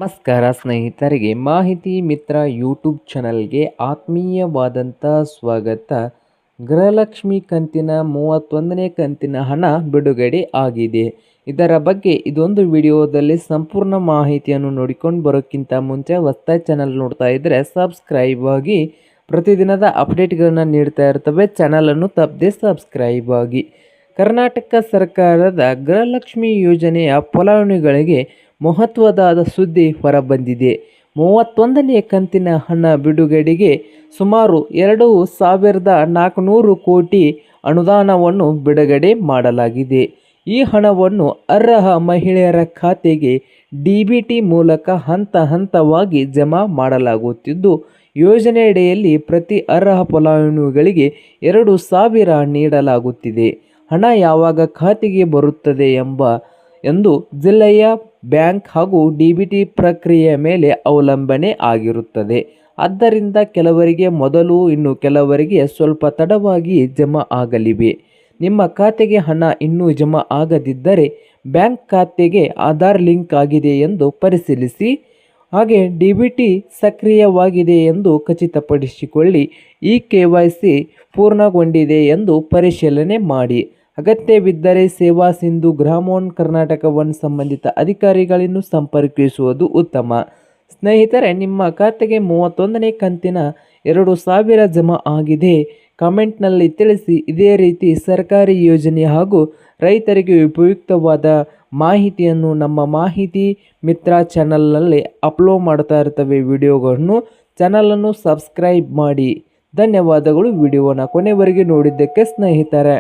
ನಮಸ್ಕಾರ ಸ್ನೇಹಿತರಿಗೆ ಮಾಹಿತಿ ಮಿತ್ರ ಯೂಟ್ಯೂಬ್ ಚಾನಲ್ಗೆ ಆತ್ಮೀಯವಾದಂಥ ಸ್ವಾಗತ. ಗೃಹಲಕ್ಷ್ಮಿ ಕಂತಿನ 31ನೇ ಕಂತಿನ ಹಣ ಬಿಡುಗಡೆ ಆಗಿದೆ. ಇದರ ಬಗ್ಗೆ ಇದೊಂದು ವಿಡಿಯೋದಲ್ಲಿ ಸಂಪೂರ್ಣ ಮಾಹಿತಿಯನ್ನು ನೋಡಿಕೊಂಡು ಬರೋಕ್ಕಿಂತ ಮುಂಚೆ ಹೊಸದಾಗಿ ಚಾನಲ್ ನೋಡ್ತಾ ಇದ್ದರೆ ಸಬ್ಸ್ಕ್ರೈಬ್ ಆಗಿ. ಪ್ರತಿದಿನದ ಅಪ್ಡೇಟ್ಗಳನ್ನ ನೀಡ್ತಾ ಇರ್ತವೆ. ಚಾನಲನ್ನು ತಪ್ಪದೆ ಸಬ್ಸ್ಕ್ರೈಬ್ ಆಗಿ. ಕರ್ನಾಟಕ ಸರ್ಕಾರದ ಗೃಹಲಕ್ಷ್ಮಿ ಯೋಜನೆಯ ಫಲಾನುಭವಿಗಳಿಗೆ ಮಹತ್ವದಾದ ಸುದ್ದಿ ಹೊರಬಂದಿದೆ. 31ನೇ ಕಂತಿನ ಹಣ ಬಿಡುಗಡೆಗೆ ಸುಮಾರು 2,400 ಕೋಟಿ ಅನುದಾನವನ್ನು ಬಿಡುಗಡೆ ಮಾಡಲಾಗಿದೆ. ಈ ಹಣವನ್ನು ಅರ್ಹ ಮಹಿಳೆಯರ ಖಾತೆಗೆ DBT ಮೂಲಕ ಹಂತ ಹಂತವಾಗಿ ಜಮಾ ಮಾಡಲಾಗುತ್ತಿದ್ದು, ಯೋಜನೆಯಡಿಯಲ್ಲಿ ಪ್ರತಿ ಅರ್ಹ ಫಲಾನುಭವಿಗಳಿಗೆ 2,000 ನೀಡಲಾಗುತ್ತಿದೆ. ಹಣ ಯಾವಾಗ ಖಾತೆಗೆ ಬರುತ್ತದೆ ಎಂದು ಜಿಲ್ಲೆಯ ಬ್ಯಾಂಕ್ ಹಾಗೂ DBT ಪ್ರಕ್ರಿಯೆಯ ಮೇಲೆ ಅವಲಂಬನೆ ಆಗಿರುತ್ತದೆ. ಆದ್ದರಿಂದ ಕೆಲವರಿಗೆ ಮೊದಲು, ಇನ್ನು ಕೆಲವರಿಗೆ ಸ್ವಲ್ಪ ತಡವಾಗಿ ಜಮಾ ಆಗಲಿವೆ. ನಿಮ್ಮ ಖಾತೆಗೆ ಹಣ ಇನ್ನೂ ಜಮಾ ಆಗದಿದ್ದರೆ ಬ್ಯಾಂಕ್ ಖಾತೆಗೆ ಆಧಾರ್ ಲಿಂಕ್ ಆಗಿದೆ ಎಂದು ಪರಿಶೀಲಿಸಿ. ಹಾಗೆ DBT ಸಕ್ರಿಯವಾಗಿದೆ ಎಂದು ಖಚಿತಪಡಿಸಿಕೊಳ್ಳಿ. ಈ KYC ಪೂರ್ಣಗೊಂಡಿದೆ ಎಂದು ಪರಿಶೀಲನೆ ಮಾಡಿ. ಅಗತ್ಯವಿದ್ದರೆ ಸೇವಾ ಸಿಂಧು ಗ್ರಾಮೋನ್ ಕರ್ನಾಟಕವನ್ನು ಸಂಬಂಧಿತ ಅಧಿಕಾರಿಗಳನ್ನು ಸಂಪರ್ಕಿಸುವುದು ಉತ್ತಮ. ಸ್ನೇಹಿತರೆ, ನಿಮ್ಮ ಖಾತೆಗೆ 31ನೇ ಕಂತಿನ 2,000 ಜಮಾ ಆಗಿದೆ. ಕಾಮೆಂಟ್ನಲ್ಲಿ ತಿಳಿಸಿ. ಇದೇ ರೀತಿ ಸರ್ಕಾರಿ ಯೋಜನೆ ಹಾಗೂ ರೈತರಿಗೆ ಉಪಯುಕ್ತವಾದ ಮಾಹಿತಿಯನ್ನು ನಮ್ಮ ಮಾಹಿತಿ ಮಿತ್ರ ಚಾನಲ್ನಲ್ಲಿ ಅಪ್ಲೋಡ್ ಮಾಡ್ತಾ ಇರ್ತವೆ ವಿಡಿಯೋಗಳನ್ನು. ಚಾನಲನ್ನು ಸಬ್ಸ್ಕ್ರೈಬ್ ಮಾಡಿ. ಧನ್ಯವಾದಗಳು ವಿಡಿಯೋನ ಕೊನೆವರೆಗೆ ನೋಡಿದ್ದಕ್ಕೆ ಸ್ನೇಹಿತರೆ.